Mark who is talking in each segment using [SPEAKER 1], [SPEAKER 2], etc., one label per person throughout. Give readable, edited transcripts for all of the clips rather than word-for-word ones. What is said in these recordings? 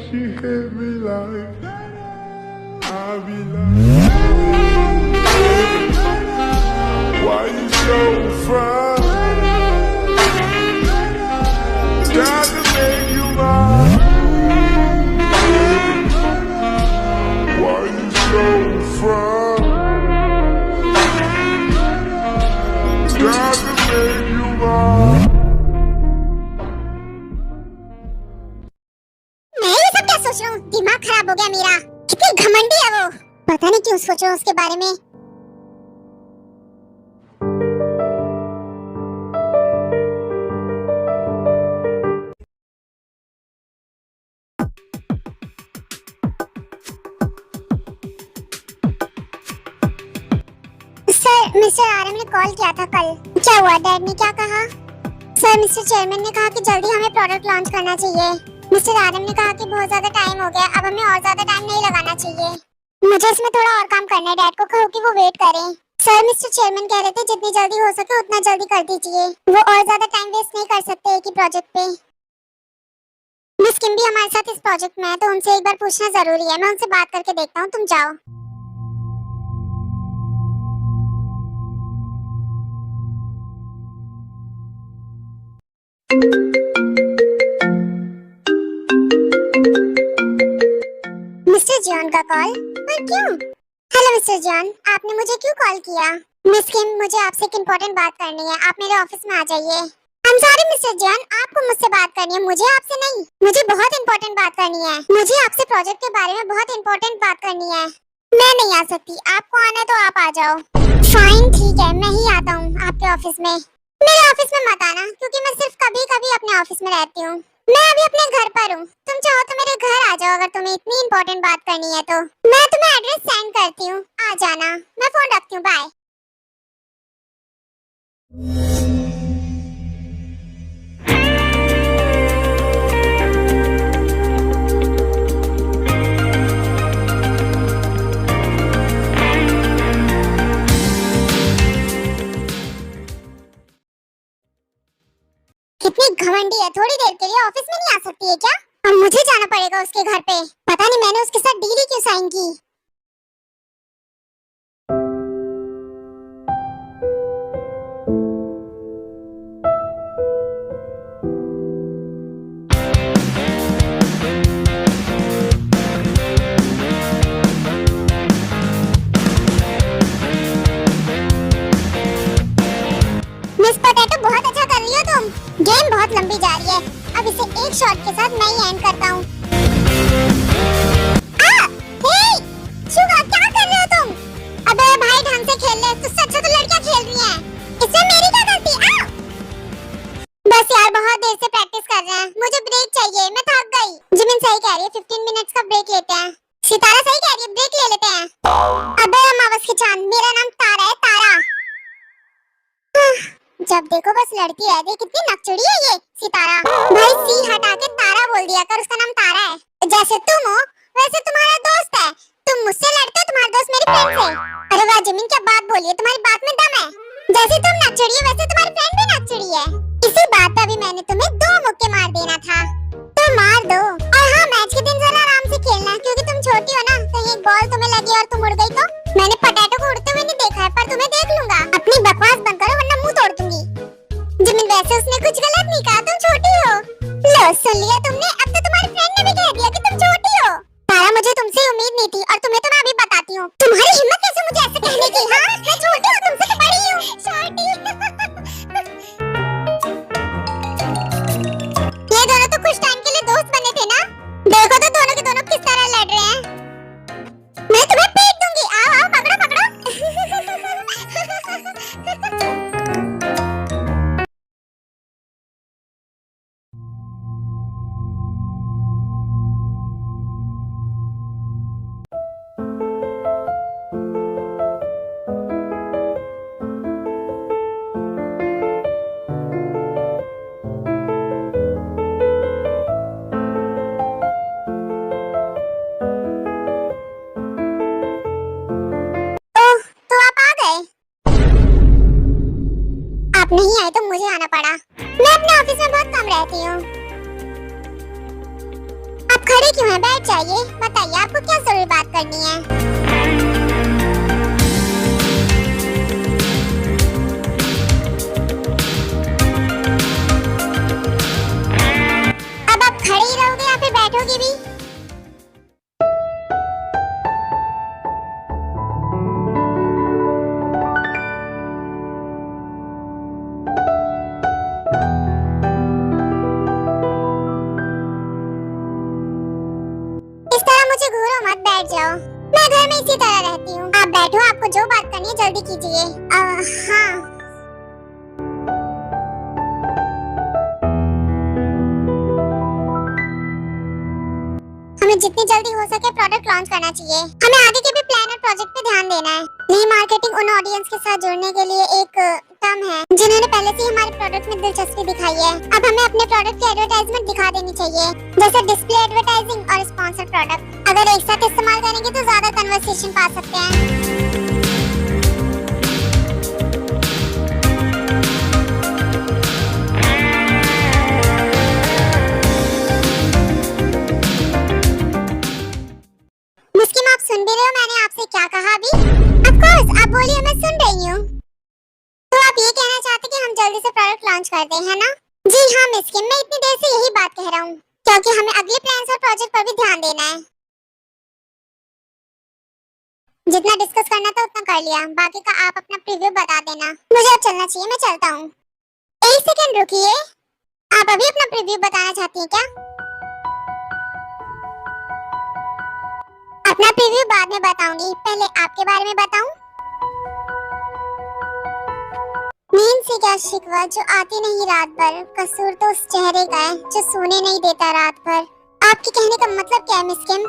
[SPEAKER 1] she hit me like I be like, why you so fine? Got to make you mine. Why you so fine? Got to make you mine.
[SPEAKER 2] मैं ये सब क्या सोच रहा हूँ? दिमाग खराब हो गया मेरा। कितनी घमंडी है वो। पता नहीं क्यों सोच रहा हूँ उसके बारे में। सर, मिस्टर आरएम ने कॉल किया था कल। क्या हुआ? डैड ने क्या कहा? सर, मिस्टर चेयरमैन ने कहा कि जल्दी हमें प्रोडक्ट लॉन्च करना चाहिए। मिस्टर आरएम ने कहा कि बहुत ज्यादा टाइम हो गया, अब हमें और ज्यादा टाइम नहीं लगाना चाहिए। मुझे इसमें थोड़ा और काम करना है। डैड को कहो कि वो वेट करें। सर, मिस्टर चेयरमैन कह रहे थे जितनी जल्दी हो सके उतना जल्दी कर दीजिए। वो और ज्यादा टाइम वेस्ट नहीं कर सकते एक ही प्रोजेक्ट पे। मिस किम भी हमारे साथ इस प्रोजेक्ट में है, तो उनसे एक बार पूछना जरूरी है। मैं उनसे बात करके देखता हूँ, तुम जाओ। मिस्टर जॉन का कॉल? पर क्यों? हेलो मिस्टर जॉन, आपने मुझे क्यों कॉल किया? मिस किम, मुझे आपसे एक इम्पोर्टेंट बात करनी है। आप मेरे ऑफिस में आ जाइए। I am sorry mister John, आपको मुझसे बात करनी है, मुझे आपसे नहीं। मुझे बहुत इम्पोर्टेंट बात करनी है। मुझे आपसे प्रोजेक्ट के बारे में बहुत इम्पोर्टेंट बात करनी है। मैं नहीं आ सकती। आपको आना है तो आप आ जाओ। फाइन, ठीक है, मैं ही आता हूँ आपके ऑफिस में। मेरे ऑफिस में मत आना, क्योंकि मैं सिर्फ कभी कभी अपने ऑफिस में रहती हूँ। मैं अभी अपने घर पर हूँ। तुम चाहो तो मेरे घर आ जाओ, अगर तुम्हें इतनी इम्पोर्टेंट बात करनी है तो। मैं तुम्हें एड्रेस सेंड करती हूँ, आ जाना। मैं फोन रखती हूँ, बाय। कितनी घमंडी है, थोड़ी देर के लिए ऑफिस में नहीं आ सकती है क्या? अब मुझे जाना पड़ेगा उसके घर पे। पता नहीं मैंने उसके साथ डील ही क्यों साइन की। मिस पोटैटो, बहुत अच्छा कर रही हो तुम। गेम बहुत लंबी जा रही है। अब इसे एक शॉट के साथ मैं ही एंड करता हूँ। शुगा, क्या कर रहे हो तुम? अबे भाई, ढंग से खेल ले। तुझसे अच्छा तो लड़कियां खेल रही हैं। इसमें मेरी क्या गलती? बस यार, बहुत देर से प्रैक्टिस कर रहे हैं। मुझे ब्रेक चाहिए, मैं थक गई। जिमिन सही कह रही है, 15 मिनट्स का ब्रेक लेते हैं। सितारा सही कह रही है, ब्रेक ले लेते हैं। अबे अमावस की चांद, मेरा नाम तारा है, तारा। जब देखो बस लड़ती रह गई। कितनी नकचड़ी है ये सितारा। भाई, सी हटा के तारा बोल दिया कर, उसका नाम तारा है। जैसे तुम हो वैसे तुम्हारा दोस्त है। तुम मुझसे लड़ते हो, तुम्हारा दोस्त मेरी फ्रेंड से। अरे वाह जिमिन, क्या बात बोली है, तुम्हारी बात में दम है। जैसे तुम नकचड़ी हो वैसे तुम्हारी फ्रेंड भी नकचड़ी है। इसी बात पे भी मैंने तुम्हें 2 मुक्के मार देना था, तो मार दो। और हाँ, मैच के दिन जरा आराम से खेलना, क्योंकि तुम छोटी हो ना। कहीं एक बॉल तुम्हें लगी और तुम उड़ गई तो। मैंने पोटैटो को उड़ते हुए नहीं देखा है, पर तुम्हें देख लूंगा। अपनी बकवास बंद करो वरना मुंह तोड़ दूंगी। जिमिन, वैसे उसने कुछ गलत नहीं कहा, तुम छोटी हो। लो, सुन लिया तुमने। अब तो तुम्हारी फ्रेंड ने भी कह दिया कि तुम छोटी हो। तारा, मुझे तुमसे उम्मीद नहीं थी, और तुम्हें तो मैं अभी बताती हूँ। तुम्हारी हिम्मत कैसे मुझे ऐसे कहने की? हाँ, मैं छोटी हूँ, तुमसे तो बड़ी हूँ। छोटी। ये दोनों तो कुछ टाइम के लिए दोस्त बने थे ना। देखो तो दोनों के दोनों किस तरह लड़ रहे हैं। मैं तुम्हें पीट दूंगी। आओ आओ, पकड़ो पकड़ो। नहीं आए तो मुझे आना पड़ा। मैं अपने ऑफिस में बहुत कम रहती हूँ। आप खड़े क्यों हैं? बैठ जाइए। बताइए आपको क्या जरूरी बात करनी है? अब आप खड़े ही रहोगे या फिर बैठोगे भी? इस तरह मुझे घूरो मत, बैठ जाओ। मैं घर में इसी तरह रहती हूँ। आप बैठो, आपको जो बात करनी है जल्दी कीजिए। हाँ, हमें जितनी जल्दी हो सके प्रोडक्ट लॉन्च करना चाहिए। हमें आगे के भी प्लान और प्रोजेक्ट पे ध्यान देना है। नई मार्केटिंग उन ऑडियंस के साथ जुड़ने के लिए एक टर्म है जिन्होंने पहले से ही हमारे प्रोडक्ट में दिलचस्पी दिखाई है। अब हमें अपने प्रोडक्ट की एडवर्टाइजमेंट दिखा देनी चाहिए, जैसे डिस्प्ले एडवर्टाइजिंग और स्पॉन्सर्ड प्रोडक्ट। अगर एक साथ इस्तेमाल करेंगे तो ज्यादा कन्वर्सेशन पा सकते हैं। मिस्किम, आप सुन भी रहे हो मैंने आपसे क्या कहा अभी? ऑफ कोर्स, आप बोलिए, मैं सुन रही हूँ। तो आप ये कहना चाहते कि हम जल्दी से प्रोडक्ट लॉन्च कर दें, है ना? जी हाँ मिस्किम, मैं इतनी देर से यही बात कह रहा हूँ, क्योंकि हमें अगले प्लान्स और प्रोजेक्ट पर भी ध्यान देना है। जितना डिस्कस करना था उतना कर लिया, बाकी का आप अपना प्रीव्यू बता देना। मुझे अब चलना चाहिए, मैं चलता हूँ। एक सेकंड रुकिए, आप अभी अपना प्रीव्यू बताना चाहती हैं क्या? अपना प्रीव्यू बाद में बताऊंगी, पहले आपके बारे में बताऊं? नींद से क्या शिकवा जो आती नहीं रात भर, कसूर तो उस चेहरे का है जो सोने नहीं देता रात भर। आपके कहने का मतलब क्या है मिस्किन?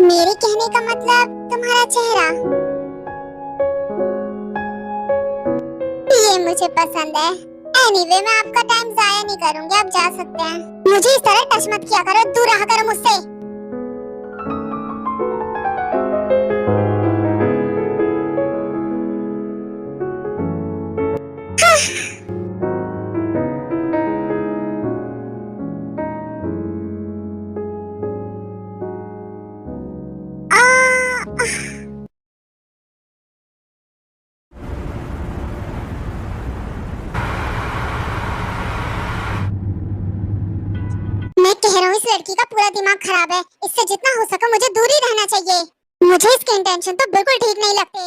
[SPEAKER 2] मेरे कहने का मतलब तुम्हारा चेहरा। ये मुझे पसंद है। एनीवे, मैं आपका टाइम जाया नहीं करूंगी, आप जा सकते हैं। मुझे इस तरह टच मत किया करो, दूर रहा करो मुझसे। मैं कह रहा हूँ इस लड़की का पूरा दिमाग खराब है। इससे जितना हो सके मुझे दूर ही रहना चाहिए। मुझे इसके इंटेंशन तो बिल्कुल ठीक नहीं लगते।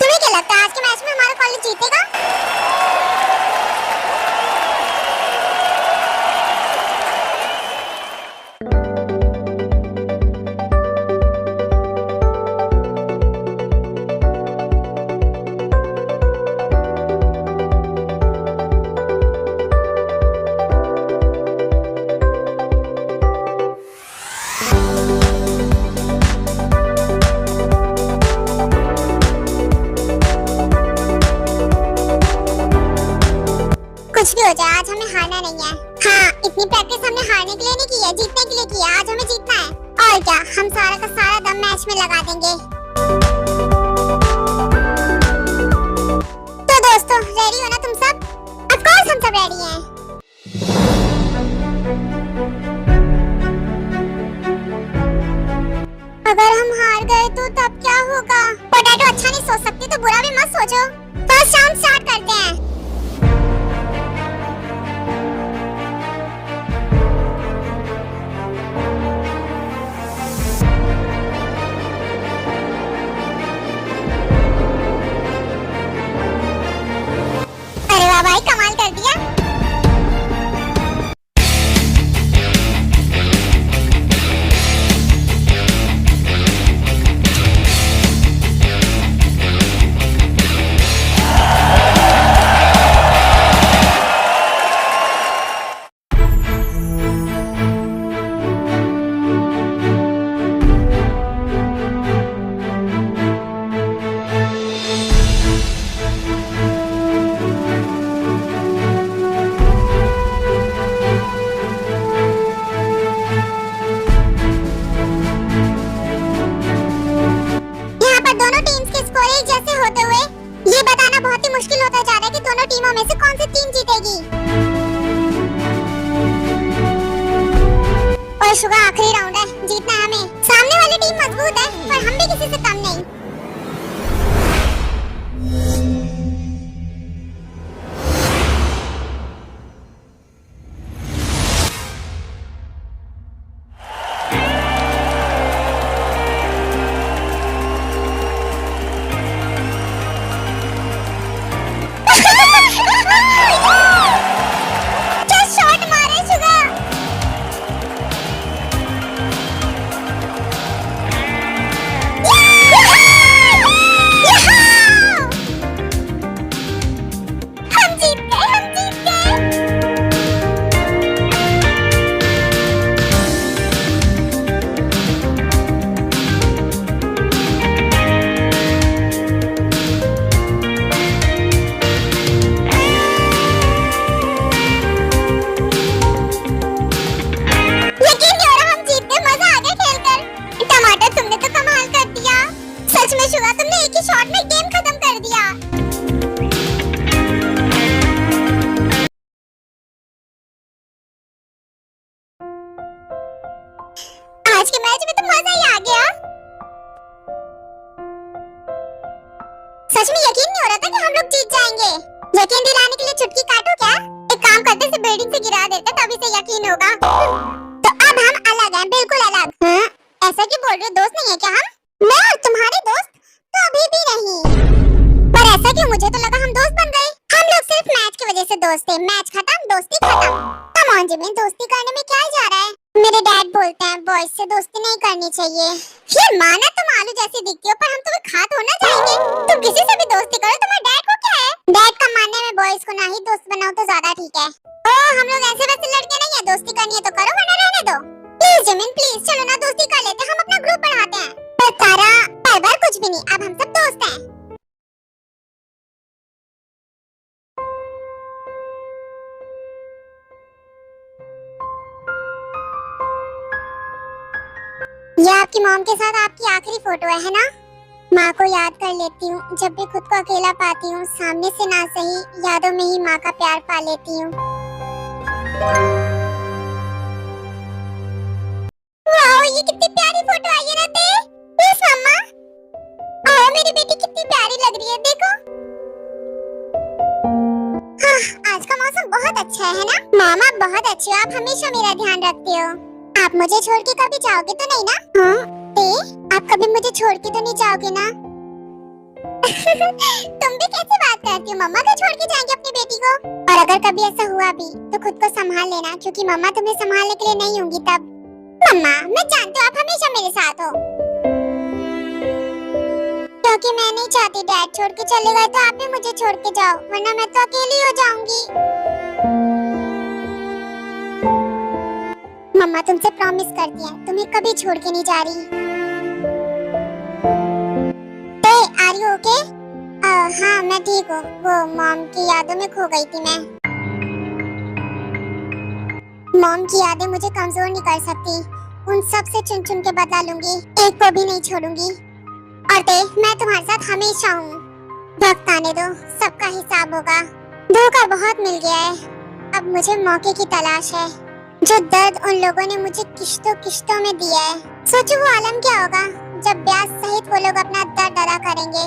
[SPEAKER 2] तुम्हें क्या लगता है आज के मैच में हमारा कॉलेज जीतेगा? कुछ भी हो जाए, आज हमें हारना नहीं है। हाँ, इतनी प्रैक्टिस हमने हारने के लिए नहीं की है, जीतने के लिए की है। आज हमें जीतना है। और क्या, हम सारा का सारा दम मैच में लगा देंगे। तो दोस्तों, रेडी हो ना तुम सब? ऑफ कोर्स हम सब रेडी हैं। अगर हम हार गए तो तब क्या होगा? पोटैटो अच्छा नहीं सोच सकती तो बुरा भी मत सोचो। फर्स्ट राउंड स्टार्ट करते हैं। अरे वाह भाई, कमाल कर दिया। मुश्किल होता जा रहा है कि दोनों टीमों में से कौन सी टीम जीतेगी। और शुगर आखिरी राउंड है, जीतना है हमें। सामने वाली टीम मजबूत है पर हम भी किसी से कम नहीं। क्या शॉट मारे शुगर। हम जीत गए, हम जीत गए। यकीन नहीं हो रहा हम जीत गए, मजा आ गया खेलकर। टमाटर तुमने तो कमाल कर दिया। सच में शुगा, तुमने एक ही शॉट में गेम खत्म कर दिया। आज के मैच में तो मजा ही आ गया। सच में यकीन नहीं हो रहा था कि हम लोग जीत जाएंगे। यकीन दिलाने के लिए चुटकी काटो क्या? एक काम करते से बिल्डिंग से गिरा देते, तभी से यकीन होगा। तो अब हम अलग हैं, बिल्कुल अलग। हाँ? ऐसा क्यों बोल रहे हो? दोस्त नहीं है क्या हम? मैं और तुम्हारे दोस्त तो अभी भी नहीं। पर ऐसा क्यों? मुझे तो लगा हम दोस्त बन गए। हम लोग सिर्फ मैच की वजह से दोस्त थे। मैच खत्म, दोस्ती खत्म। कम ऑन जिमी, दोस्ती करने में क्या जा रहा है? मेरे डैड बोलते हैं बॉयज से दोस्ती नहीं करनी चाहिए। ये माना तुम आलू जैसी दिखती हो, पर हम तुम्हें खा तो ना जाएंगे। तुम किसी से भी दोस्ती करो, तुम्हारे डैड को क्या है? डैड का मानने में बॉयज को ना ही दोस्त बनाओ तो ज्यादा ठीक है। ओह, हम लोग ऐसे वैसे लड़के नहीं है। दोस्ती करनी है तो करो, वरना रहने दो। प्लीज जिमिन प्लीज, चलो ना दोस्ती कर लेते, हम अपना ग्रुप बढ़ाते हैं। पर तारा, पर कुछ भी नहीं, अब हम सब दोस्त हैं। ये आपकी मॉम के साथ आपकी आखिरी फोटो है ना? माँ को याद कर लेती हूँ जब भी खुद को अकेला पाती हूँ। सामने से ना सही, यादों में ही माँ का प्यार पा लेती हूँ। वाओ, ये कितनी प्यारी फोटो आई है ना ते। यस मम्मा। आओ, मेरी बेटी कितनी प्यारी लग रही है, देखो। हाँ, आज का मौसम बहुत अच्छा है ना? मामा बहुत अच्छी हो, आप हमेशा मेरा ध्यान रखते हो। आप मुझे छोड़ के कभी जाओगे तो नहीं ना? हाँ? ते, आप कभी मुझे छोड़ के तो नहीं जाओगे ना? तुम भी कैसे बात करती हो? मम्मा तो छोड़ के जाएंगे अपनी बेटी को। और अगर कभी ऐसा हुआ भी तो खुद को संभाल लेना, क्योंकि मम्मा तुम्हें संभालने के लिए नहीं होंगी तब। मम्मा, मैं जानती हूँ आप हमेशा मेरे साथ हो। क्योंकि मैं नहीं चाहती डैड छोड़ के चले गए तो आप भी मुझे छोड़ के जाओ, वरना मैं तो अकेली हो जाऊंगी। मम्मा तुमसे प्रॉमिस करती है, तुम्हें कभी छोड़ के नहीं जा रही। Are you okay? हाँ मैं ठीक हूँ। वो मॉम की यादों में खो गई थी मैं। मॉम की यादें मुझे कमजोर नहीं कर सकती। उन सब से चुन चुन के बदला लूंगी, एक को भी नहीं छोड़ूंगी। और ते, मैं तुम्हारे साथ हमेशा हूँ। वक्त आने दो, सबका हिसाब होगा। धोखा बहुत मिल गया है, अब मुझे मौके की तलाश है। जो दर्द उन लोगों ने मुझे किश्तों किश्तों में दिया है, सोचो वो आलम क्या होगा जब ब्याज सहित वो लोग अपना दर्द अदा करेंगे।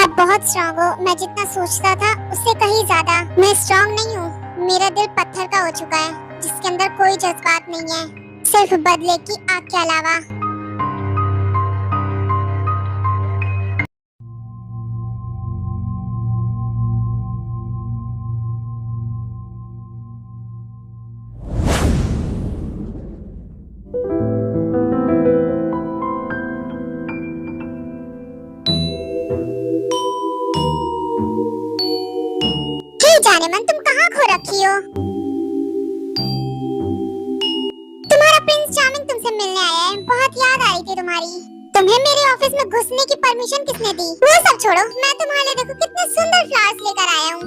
[SPEAKER 2] आप बहुत स्ट्रॉन्ग हो, मैं जितना सोचता था उससे कहीं ज्यादा। मैं स्ट्रॉन्ग नहीं हूँ, मेरा दिल पत्थर का हो चुका है, जिसके अंदर कोई जज्बात नहीं है, सिर्फ बदले की आग के अलावा। जाने मन, तुम कहाँ खो रखी हो? तुम्हारा प्रिंस चार्मिंग तुमसे मिलने आया है, बहुत याद आ रही थी तुम्हारी। तुम्हें मेरे ऑफिस में घुसने की परमिशन किसने दी? वो सब छोड़ो, मैं तुम्हारे लिए देखो कितने सुंदर फ्लावर्स लेकर आया हूँ।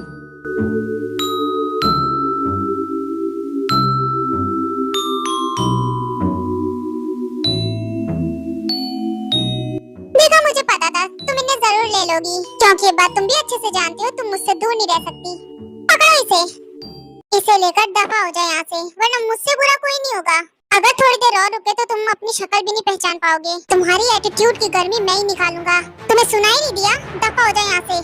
[SPEAKER 2] देखो मुझे पता था तुम इन्हें जरूर लोगी, क्योंकि ये बात तुम भी अच्छे से जानती हो, तुम मुझसे दूर नहीं रह सकती। पकड़ो इसे लेकर दफा हो जाए यहाँ से, वरना मुझसे बुरा कोई नहीं होगा। अगर थोड़ी देर और रुके तो तुम अपनी शक्ल भी नहीं पहचान पाओगे। तुम्हारी एटीट्यूड की गर्मी मैं ही निकालूंगा। तुम्हें सुनाई नहीं दिया? दफा हो जाए यहाँ से।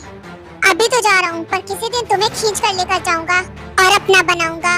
[SPEAKER 2] अभी तो जा रहा हूँ, पर किसी दिन तुम्हें खींच कर लेकर जाऊंगा और अपना बनाऊंगा।